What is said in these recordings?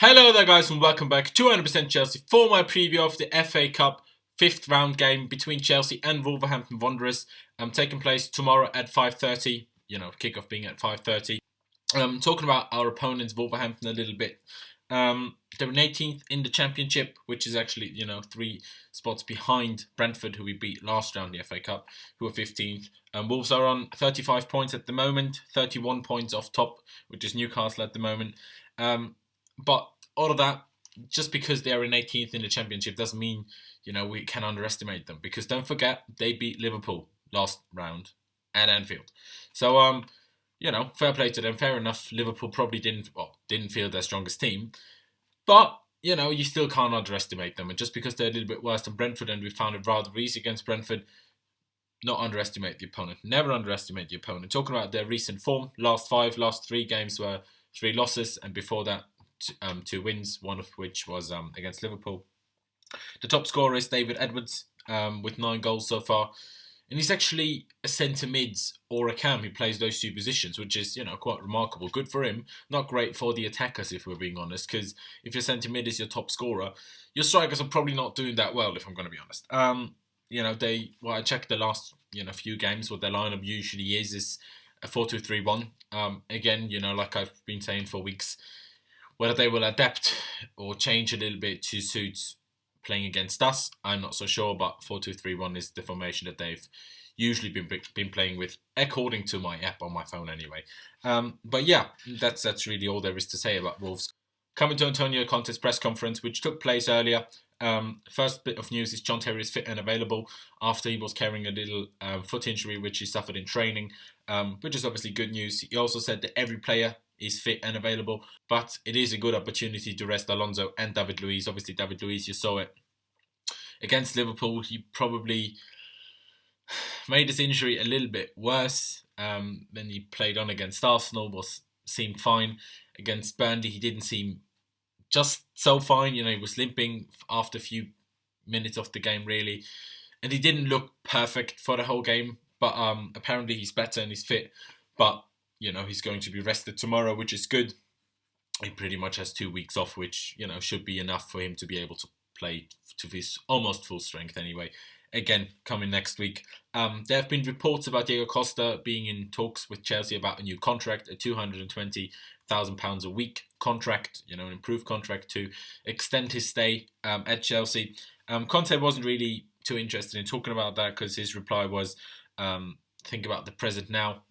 Hello there guys and welcome back to 100% Chelsea for my preview of the FA Cup 5th round game between Chelsea and Wolverhampton Wanderers taking place tomorrow at 5:30, kickoff being at 5:30. Talking about our opponents Wolverhampton a little bit. They're in 18th in the Championship, which is actually, 3 spots behind Brentford, who we beat last round in the FA Cup, who are 15th. Wolves are on 35 points at the moment, 31 points off top, which is Newcastle at the moment. But all of that, just because they're in 18th in the Championship, doesn't mean, we can underestimate them. Because don't forget, they beat Liverpool last round at Anfield. So, fair play to them. Fair enough. Liverpool probably didn't feel their strongest team. But, you still can't underestimate them. And just because they're a little bit worse than Brentford, and we found it rather easy against Brentford, not underestimate the opponent. Never underestimate the opponent. Talking about their recent form, last 3 games were 3 losses, and before that, 2 wins, one of which was against Liverpool. The top scorer is David Edwards with 9 goals so far. And he's actually a centre mids or a cam. He plays those 2 positions, which is, quite remarkable. Good for him. Not great for the attackers, if we're being honest, because if your centre mid is your top scorer, your strikers are probably not doing that well, if I'm going to be honest. I checked the last, few games, what their lineup usually is a 4-2-3-1. Again, like I've been saying for weeks, whether they will adapt or change a little bit to suit playing against us, I'm not so sure, but 4-2-3-1 is the formation that they've usually been playing with, according to my app on my phone anyway. But yeah, that's really all there is to say about Wolves. Coming to Antonio Conte's press conference, which took place earlier. First bit of news is John Terry is fit and available after he was carrying a little foot injury, which he suffered in training, which is obviously good news. He also said that every player is fit and available, but it is a good opportunity to rest Alonso and David Luiz. Obviously, David Luiz, you saw it against Liverpool. He probably made his injury a little bit worse than he played on against Arsenal. Seemed fine against Burnley. He didn't seem just so fine. He was limping after a few minutes of the game, really, and he didn't look perfect for the whole game. But apparently, he's better and he's fit. But he's going to be rested tomorrow, which is good. He pretty much has 2 weeks off, which, should be enough for him to be able to play to his almost full strength anyway. Again, coming next week. There have been reports about Diego Costa being in talks with Chelsea about a new contract, a £220,000 a week contract, an improved contract to extend his stay at Chelsea. Conte wasn't really too interested in talking about that because his reply was, think about the present now.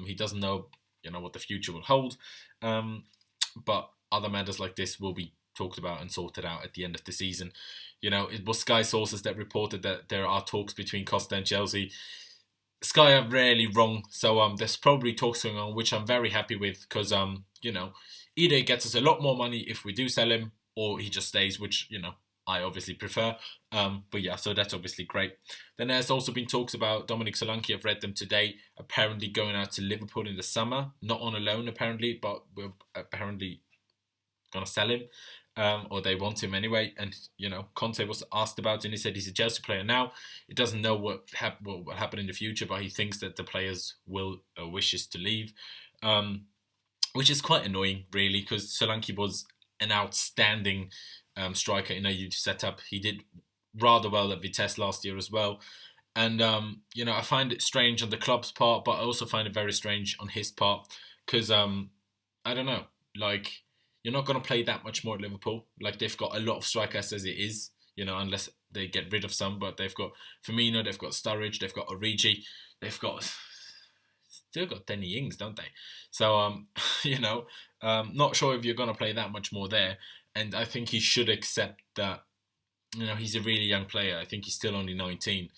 He doesn't know, what the future will hold. But other matters like this will be talked about and sorted out at the end of the season. It was Sky sources that reported that there are talks between Costa and Chelsea. Sky are rarely wrong, so there's probably talks going on, which I'm very happy with because, either he gets us a lot more money if we do sell him, or he just stays, which, I obviously prefer. But yeah, so that's obviously great. Then there's also been talks about Dominic Solanke. I've read them today. Apparently going out to Liverpool in the summer. Not on a loan, apparently, but we're apparently going to sell him. Or they want him anyway. And, Conte was asked about it and he said he's a Chelsea player now. He doesn't know what will happen in the future, but he thinks that the players will wishes to leave. Which is quite annoying, really, because Solanke was an outstanding striker in a youth setup. He did rather well at Vitesse last year as well. And, I find it strange on the club's part, but I also find it very strange on his part because, I don't know, you're not going to play that much more at Liverpool. They've got a lot of strikers as it is, unless they get rid of some, but they've got Firmino, they've got Sturridge, they've got Origi, they've still got Danny Ings, don't they? So, not sure if you're going to play that much more there. And I think he should accept that, he's a really young player. I think he's still only 19.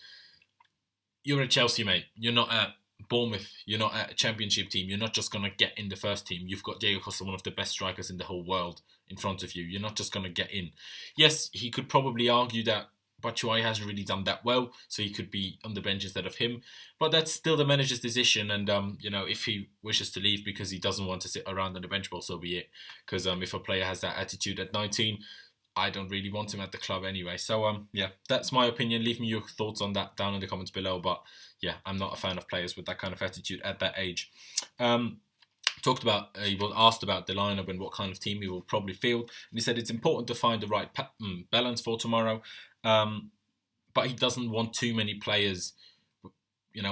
You're at Chelsea, mate. You're not at Bournemouth. You're not at a championship team. You're not just going to get in the first team. You've got Diego Costa, one of the best strikers in the whole world, in front of you. You're not just going to get in. Yes, he could probably argue that Batshuayi hasn't really done that well, so he could be on the bench instead of him. But that's still the manager's decision, and if he wishes to leave because he doesn't want to sit around on the bench, well, so be it. Because if a player has that attitude at 19, I don't really want him at the club anyway. So yeah, that's my opinion. Leave me your thoughts on that down in the comments below. But yeah, I'm not a fan of players with that kind of attitude at that age. talked about, he was asked about the lineup and what kind of team he will probably field, and he said it's important to find the right balance for tomorrow, but he doesn't want too many players,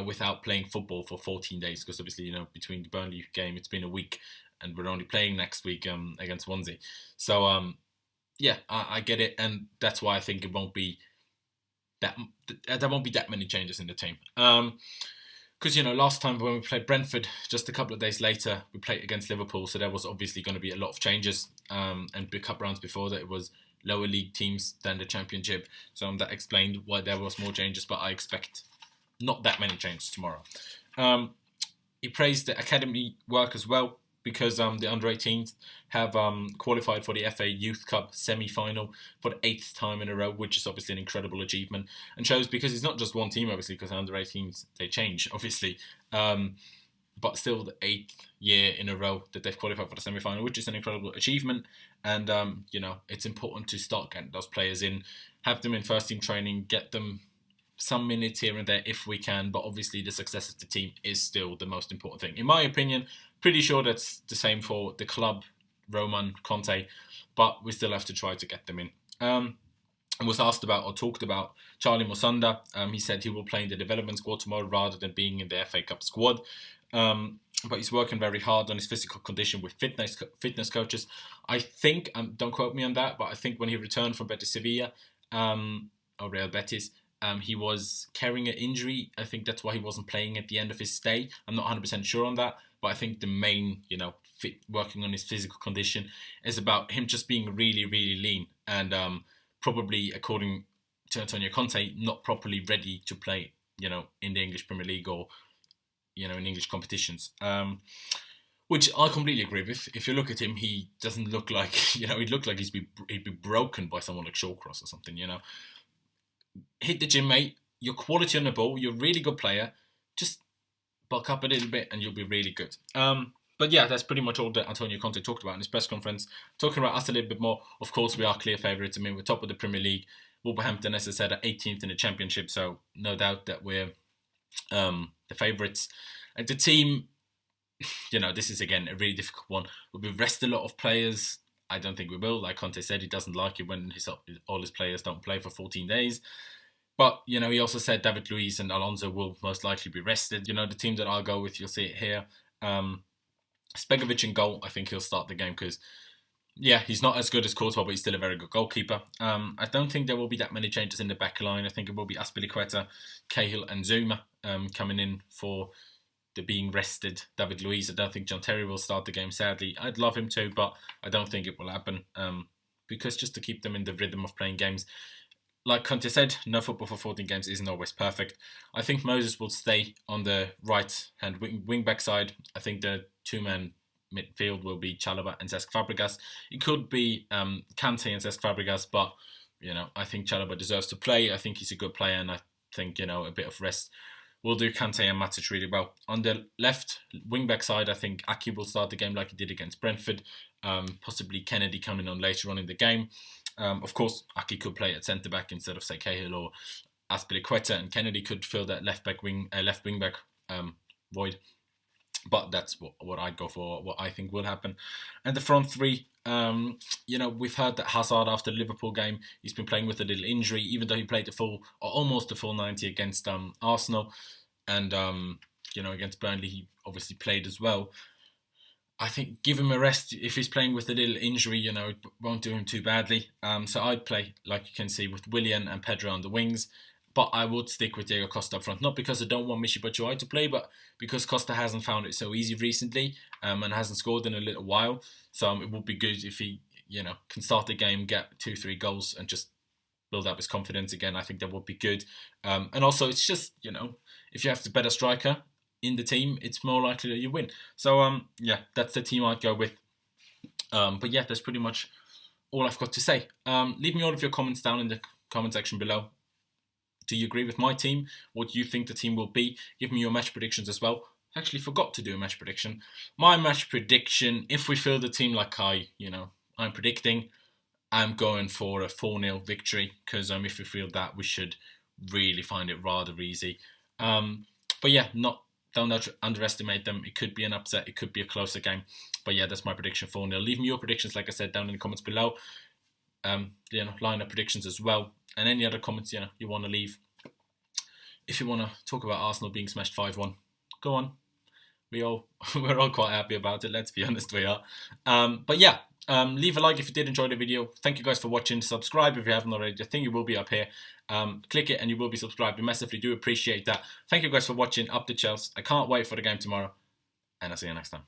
without playing football for 14 days, because obviously, between the Burnley game, it's been a week, and we're only playing next week against Swansea. So, yeah, I get it, and that's why I think it won't be that there won't be that many changes in the team. Because, last time when we played Brentford, just a couple of days later, we played against Liverpool, so there was obviously going to be a lot of changes. And the cup rounds before that, it was lower league teams than the Championship. So that explained why there was more changes, but I expect not that many changes tomorrow. He praised the academy work as well, because the under-18s have qualified for the FA Youth Cup semi-final for the 8th time in a row, which is obviously an incredible achievement, and shows, because it's not just one team, obviously, because under-18s, they change, obviously, but still the 8th year in a row that they've qualified for the semi-final, which is an incredible achievement, and, it's important to start getting those players in, have them in first-team training, get them some minutes here and there if we can, but obviously the success of the team is still the most important thing. In my opinion, pretty sure that's the same for the club, Roman, Conte, but we still have to try to get them in. And was asked about or talked about Charlie Musonda. He said he will play in the development squad tomorrow rather than being in the FA Cup squad. But he's working very hard on his physical condition with fitness coaches. I think, don't quote me on that, but I think when he returned from Betis Sevilla, or Real Betis, he was carrying an injury. I think that's why he wasn't playing at the end of his stay. I'm not 100% sure on that, but I think the main, working on his physical condition is about him just being really, really lean, and probably, according to Antonio Conte, not properly ready to play, in the English Premier League or, in English competitions. Which I completely agree with. If you look at him, he doesn't look like, he'd look like he'd be broken by someone like Shawcross or something, Hit the gym, mate. You're quality on the ball. You're a really good player. Just bulk up a little bit and you'll be really good. But yeah, that's pretty much all that Antonio Conte talked about in his press conference. Talking about us a little bit more, of course, we are clear favourites. I mean, we're top of the Premier League. Wolverhampton, as I said, are 18th in the Championship, so no doubt that we're the favourites. And the team, this is, again, a really difficult one. Will we rest a lot of players? I don't think we will. Like Conte said, he doesn't like it when all his players don't play for 14 days. But, he also said David Luiz and Alonso will most likely be rested. The team that I'll go with, you'll see it here. Spegovic in goal, I think he'll start the game because, yeah, he's not as good as Costa, but he's still a very good goalkeeper. I don't think there will be that many changes in the back line. I think it will be Azpilicueta, Cahill and Zuma coming in for the being rested David Luiz. I don't think John Terry will start the game, sadly. I'd love him to, but I don't think it will happen because just to keep them in the rhythm of playing games. Like Conte said, no football for 14 games isn't always perfect. I think Moses will stay on the right-hand wing-back side. I think the two-man midfield will be Chalobah and Cesc Fabregas. It could be Kante and Cesc Fabregas, but I think Chalobah deserves to play. I think he's a good player, and I think a bit of rest will do Kante and Matic really well. On the left wing-back side, I think Aki will start the game like he did against Brentford. Possibly Kennedy coming on later on in the game. Of course, Aki could play at centre-back instead of, say, Cahill or Azpilicueta, and Kennedy could fill that left wing-back void. But that's what I'd go for, what I think will happen. And the front three, we've heard that Hazard, after the Liverpool game, he's been playing with a little injury, even though he played almost the full 90 against Arsenal. And, against Burnley, he obviously played as well. I think give him a rest. If he's playing with a little injury, it won't do him too badly. So I'd play, like you can see, with Willian and Pedro on the wings. But I would stick with Diego Costa up front. Not because I don't want Michy Batshuayi to play, but because Costa hasn't found it so easy recently and hasn't scored in a little while. So it would be good if he, can start the game, get 2-3 goals and just build up his confidence again. I think that would be good. And also, it's just, if you have the better striker in the team, it's more likely that you win. So, that's the team I'd go with. But yeah, that's pretty much all I've got to say. Leave me all of your comments down in the comment section below. Do you agree with my team? What do you think the team will be? Give me your match predictions as well. I actually forgot to do a match prediction. My match prediction, if we field the team like I'm predicting, I'm going for a 4-0 victory because if we field that, we should really find it rather easy. But yeah, not Don't underestimate them. It could be an upset. It could be a closer game. But yeah, that's my prediction 4-0. Leave me your predictions, like I said, down in the comments below. Line up predictions as well. And any other comments, you want to leave. If you want to talk about Arsenal being smashed 5-1, go on. We're all quite happy about it. Let's be honest, we are. But yeah, leave a like if you did enjoy the video. Thank you guys for watching. Subscribe if you haven't already. I think it will be up here. Click it and you will be subscribed. We massively do appreciate that. Thank you guys for watching. Up to Chelsea. I can't wait for the game tomorrow. And I'll see you next time.